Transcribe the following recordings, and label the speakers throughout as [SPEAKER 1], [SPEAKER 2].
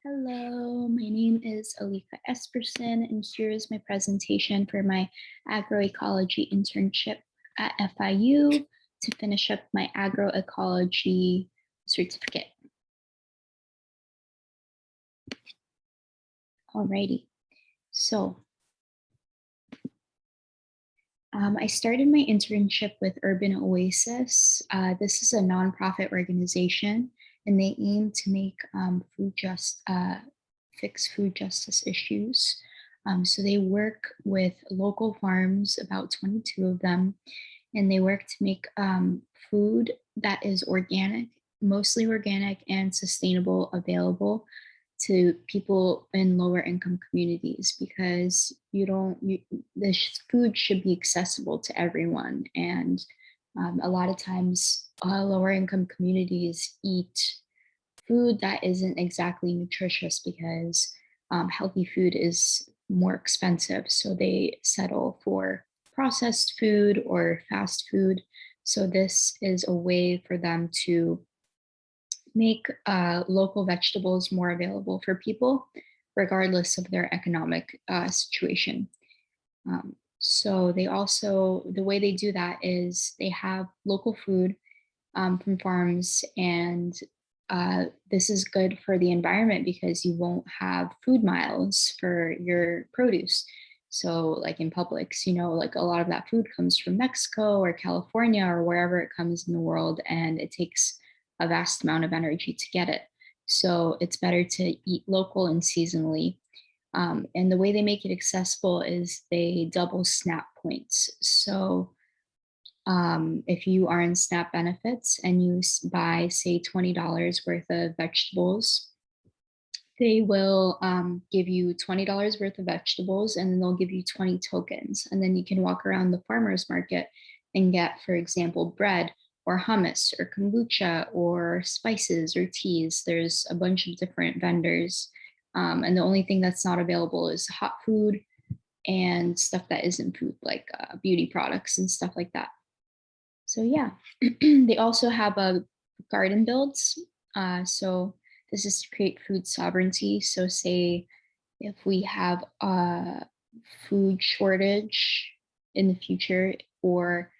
[SPEAKER 1] Hello, my name is Alika Esperson, and here is my presentation for my agroecology internship at FIU to finish up my agroecology certificate. Alrighty, so I started my internship with Urban Oasis. This is a nonprofit organization, and they aim to make fix food justice issues. So they work with local farms, about 22 of them, and they work to make food that is organic, mostly organic and sustainable, available to people in lower income communities, because this food should be accessible to everyone. And a lot of times lower income communities eat food that isn't exactly nutritious because healthy food is more expensive. So they settle for processed food or fast food. So this is a way for them to make local vegetables more available for people, regardless of their economic situation. So the way they do that is they have local food from farms, and this is good for the environment because you won't have food miles for your produce. So like in Publix, like a lot of that food comes from Mexico or California or wherever it comes in the world, and it takes a vast amount of energy to get it. So it's better to eat local and seasonally. And the way they make it accessible is they double SNAP points. So if you are in SNAP benefits and you buy, say, $20 worth of vegetables, they will give you $20 worth of vegetables, and then they'll give you 20 tokens. And then you can walk around the farmer's market and get, for example, bread or hummus or kombucha or spices or teas. There's a bunch of different vendors. And the only thing that's not available is hot food and stuff that isn't food, like beauty products and stuff like that. So yeah, they also have a garden builds. So this is to create food sovereignty. So say if we have a food shortage in the future, or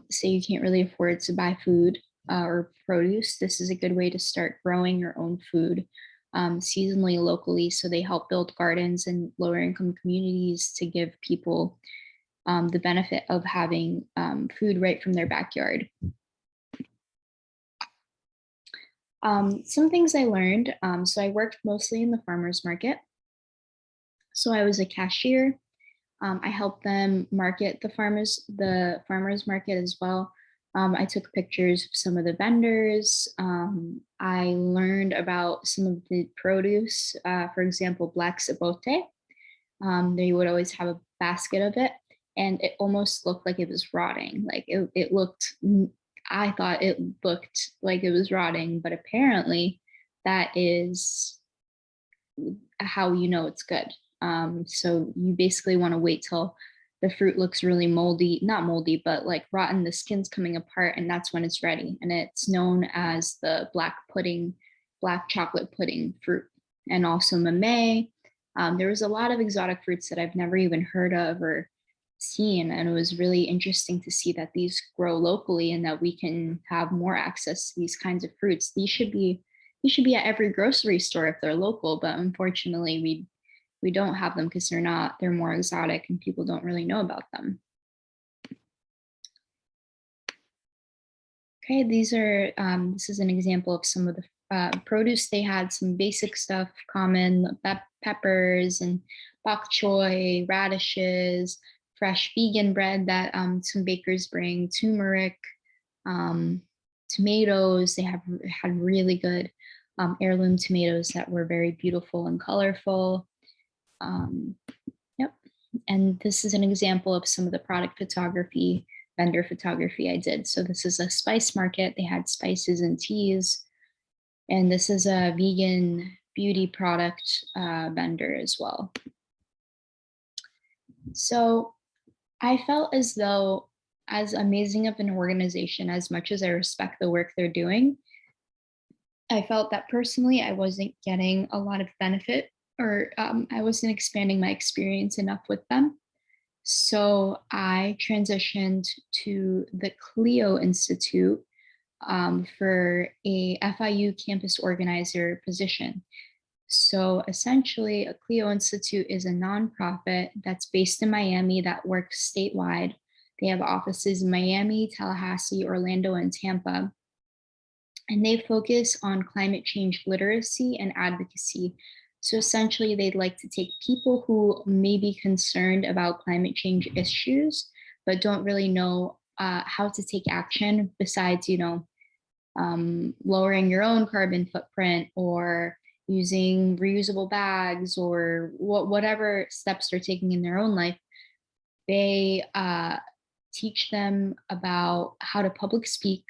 [SPEAKER 1] say you can't really afford to buy food or produce, this is a good way to start growing your own food seasonally, locally. So they help build gardens in lower income communities to give people the benefit of having food right from their backyard. Some things I learned. So I worked mostly in the farmer's market. So I was a cashier. I helped them market the farmers market as well. I took pictures of some of the vendors. I learned about some of the produce. For example, black sapote. They would always have a basket of it, and it almost looked like it was rotting. Like I thought it looked like it was rotting, but apparently that is how you know it's good. So you basically want to wait till the fruit looks really moldy, not moldy, but like rotten, the skin's coming apart, and that's when it's ready. And it's known as the black chocolate pudding fruit. And also mamey. There was a lot of exotic fruits that I've never even heard of or seen, and it was really interesting to see that these grow locally and that we can have more access to these kinds of fruits. These should be at every grocery store if they're local, but unfortunately we don't have them because they're more exotic and people don't really know about them. Okay, this is an example of some of the produce. They had some basic stuff, common peppers and bok choy, radishes, fresh vegan bread that some bakers bring, turmeric, tomatoes. They had really good heirloom tomatoes that were very beautiful and colorful. Yep. And this is an example of some of the product photography, vendor photography I did. So this is a spice market. They had spices and teas. And this is a vegan beauty product vendor as well. So I felt as though, as amazing of an organization, as much as I respect the work they're doing, I felt that personally I wasn't getting a lot of benefit, or I wasn't expanding my experience enough with them. So I transitioned to the Clio Institute for a FIU campus organizer position. So essentially, a Clio Institute is a nonprofit that's based in Miami that works statewide. They have offices in Miami, Tallahassee, Orlando, and Tampa, and they focus on climate change literacy and advocacy. So essentially, they'd like to take people who may be concerned about climate change issues, but don't really know how to take action besides, lowering your own carbon footprint or using reusable bags or whatever steps they're taking in their own life. They teach them about how to public speak,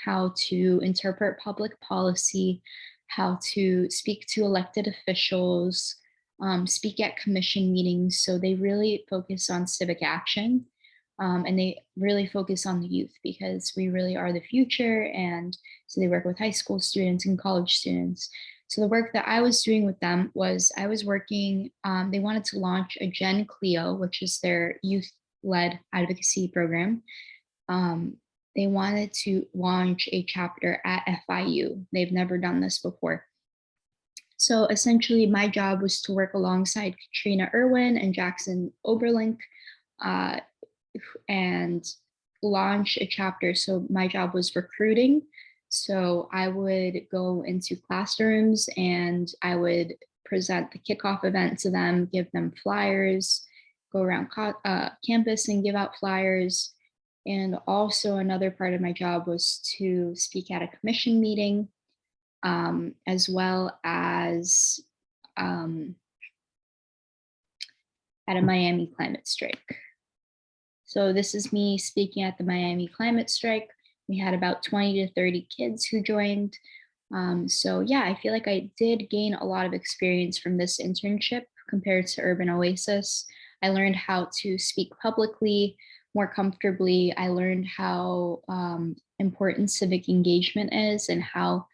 [SPEAKER 1] how to interpret public policy, how to speak to elected officials, speak at commission meetings. So they really focus on civic action. And they really focus on the youth because we really are the future. And so they work with high school students and college students. So the work that I was doing with them was I was working, they wanted to launch a Gen Clio, which is their youth-led advocacy program. Um, they wanted to launch a chapter at FIU. They've never done this before. So essentially my job was to work alongside Katrina Irwin and Jackson Oberlink uh, and launch a chapter. So my job was recruiting. So I would go into classrooms and I would present the kickoff event to them, give them flyers, go around campus and give out flyers. And also another part of my job was to speak at a commission meeting, as well as at a Miami climate strike. So this is me speaking at the Miami climate strike. We had about 20 to 30 kids who joined. So yeah, I feel like I did gain a lot of experience from this internship compared to Urban Oasis. I learned how to speak publicly more comfortably. I learned how important civic engagement is and how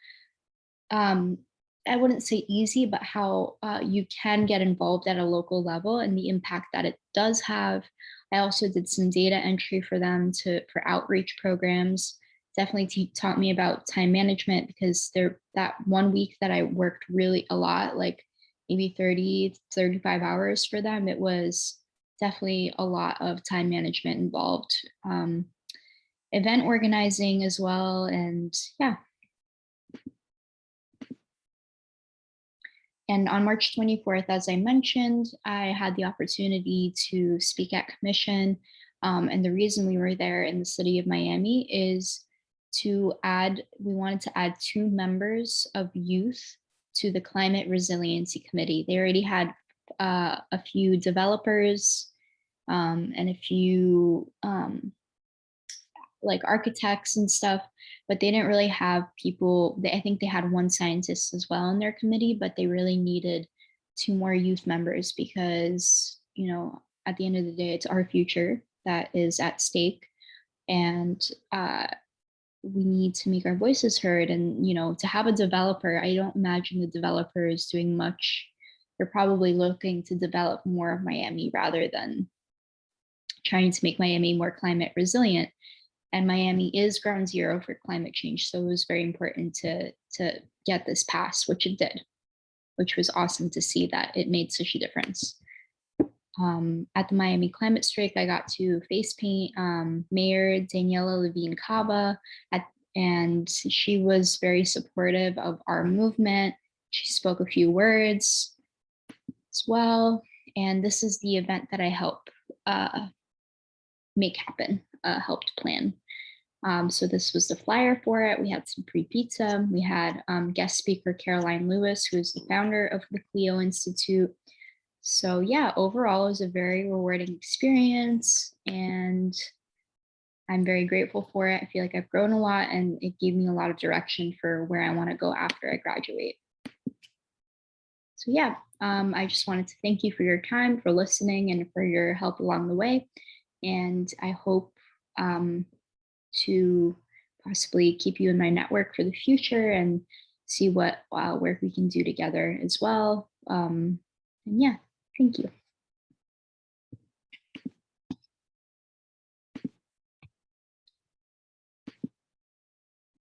[SPEAKER 1] I wouldn't say easy, but how you can get involved at a local level and the impact that it does have. I also did some data entry for them for outreach programs. Definitely taught me about time management because that 1 week that I worked really a lot, like maybe 30, 35 hours for them, it was definitely a lot of time management involved. Event organizing as well. And yeah. And on March 24th, as I mentioned, I had the opportunity to speak at commission. And the reason we were there in the city of Miami is we wanted to add 2 members of youth to the Climate Resiliency Committee. They already had a few developers and a few like architects and stuff, but they didn't really have people. I think they had 1 scientist as well in their committee, but they really needed 2 more youth members because, at the end of the day, it's our future that is at stake. And we need to make our voices heard. And, to have a developer, I don't imagine the developer is doing much. They're probably looking to develop more of Miami rather than trying to make Miami more climate resilient. And Miami is ground zero for climate change. So it was very important to get this passed, which it did, which was awesome to see that it made such a difference. At the Miami climate strike, I got to face paint Mayor Daniela Levine Cava, and she was very supportive of our movement. She spoke a few words as well. And this is the event that I helped make happen, helped plan. So this was the flyer for it. We had some free pizza. We had guest speaker Caroline Lewis, who is the founder of the Clio Institute. So yeah, overall, it was a very rewarding experience and I'm very grateful for it. I feel like I've grown a lot and it gave me a lot of direction for where I want to go after I graduate. So yeah, I just wanted to thank you for your time, for listening, and for your help along the way. And I hope to possibly keep you in my network for the future and see what work we can do together as well. And yeah, thank you.